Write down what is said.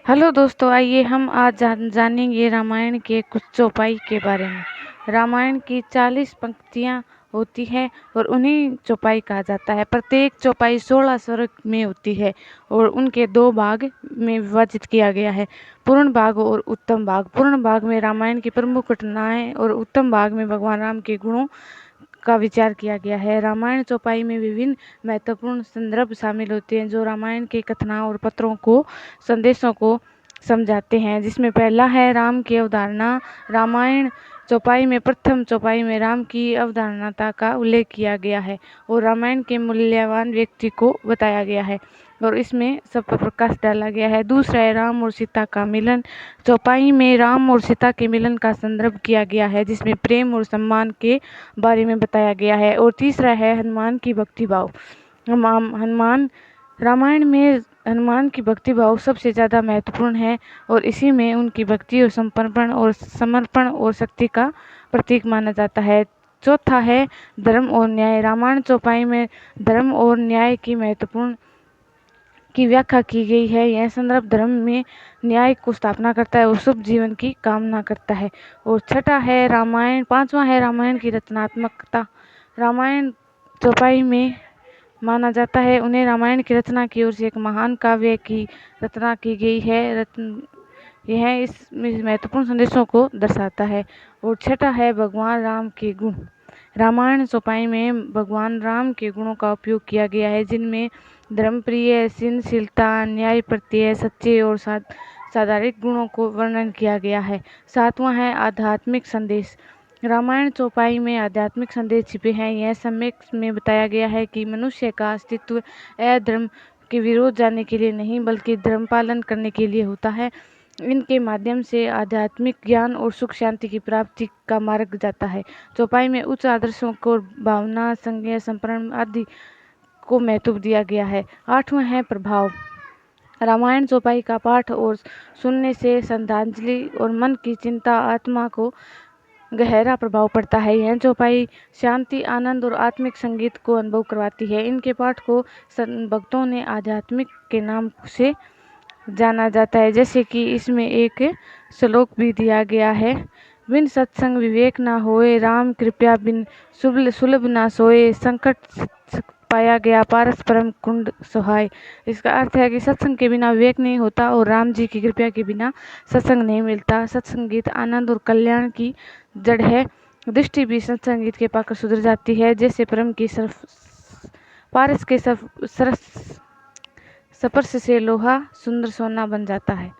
Hello दोस्तों, आइए हम आज जानेंगे रामायण के कुछ चौपाई के बारे में। रामायण की 40 पंक्तियाँ होती है और उन्हें चौपाई कहा जाता है। प्रत्येक चौपाई 16 सर्ग में होती है और उनके 2 भाग में विभाजित किया गया है, पूर्ण भाग और उत्तम भाग। पूर्ण भाग में रामायण की प्रमुख घटनाएं और उत्तम भाग में भगवान राम के गुणों का विचार किया गया है। रामायण चौपाई में विभिन्न महत्वपूर्ण संदर्भ शामिल होते हैं जो रामायण के कथाओं और पत्रों को संदेशों को समझाते हैं, जिसमें पहला है राम की अवधारणा। रामायण चौपाई में प्रथम चौपाई में राम की अवधारणता का उल्लेख किया गया है और रामायण के मूल्यवान व्यक्ति को बताया गया है और इसमें सब पर प्रकाश डाला गया है। दूसरा है राम और सीता का मिलन। चौपाई में राम और सीता के मिलन का संदर्भ किया गया है, जिसमें प्रेम और सम्मान के बारे में बताया गया है। और तीसरा है हनुमान की भक्ति भाव। हनुमान रामायण में हनुमान की भक्ति भाव सबसे ज़्यादा महत्वपूर्ण है और इसी में उनकी भक्ति और समर्पण और शक्ति का प्रतीक माना जाता है। चौथा है धर्म और न्याय। रामायण चौपाई में धर्म और न्याय की महत्वपूर्ण की व्याख्या की गई है। यह संदर्भ धर्म में न्याय को स्थापना करता है और शुभ जीवन की कामना करता है। और पांचवा है रामायण की रचनात्मकता। रामायण चौपाई में माना जाता है उन्हें रामायण की रचना की ओर से एक महान काव्य की रचना की गई है। यह इस महत्वपूर्ण संदेशों को दर्शाता है। और छठा है भगवान राम के गुण। रामायण चौपाई में भगवान राम के गुणों का उपयोग किया गया है, जिनमें धर्मप्रिय, सहनशीलता, न्याय प्रत्यय, सच्चे और साधारिक गुणों को वर्णन किया गया है। सातवां है आध्यात्मिक संदेश। रामायण चौपाई में आध्यात्मिक संदेश छिपे हैं। यह सम्यक में बताया गया है कि मनुष्य का अस्तित्व अधर्म के विरोध जाने के लिए नहीं बल्कि धर्म पालन करने के लिए होता है। इनके माध्यम से आध्यात्मिक ज्ञान और सुख शांति की प्राप्ति का मार्ग जाता है। चौपाई में उच्च आदर्शों को भावना, संज्ञा, संप्रण आदि को महत्व दिया गया है। आठवां है प्रभाव। रामायण चौपाई का पाठ और सुनने से श्रद्धांजलि और मन की चिंता आत्मा को गहरा प्रभाव पड़ता है। यह चौपाई शांति, आनंद और आत्मिक संगीत को अनुभव करवाती है। इनके पाठ को भक्तों ने आध्यात्मिक के नाम से जाना जाता है, जैसे कि इसमें एक श्लोक भी दिया गया है, बिन सत्संग विवेक ना होए, राम कृपया बिन सुलभ ना सोए, संकट पाया गया पारस परम कुंड सुहाय। इसका अर्थ है कि सत्संग के बिना विवेक नहीं होता और राम जी की कृपा के बिना सत्संग नहीं मिलता। सत्संगीत आनंद और कल्याण की जड़ है। दृष्टि भी सत्संगीत के पाकर सुधर जाती है, जैसे परम की पारस के स्पर्श से लोहा सुंदर सोना बन जाता है।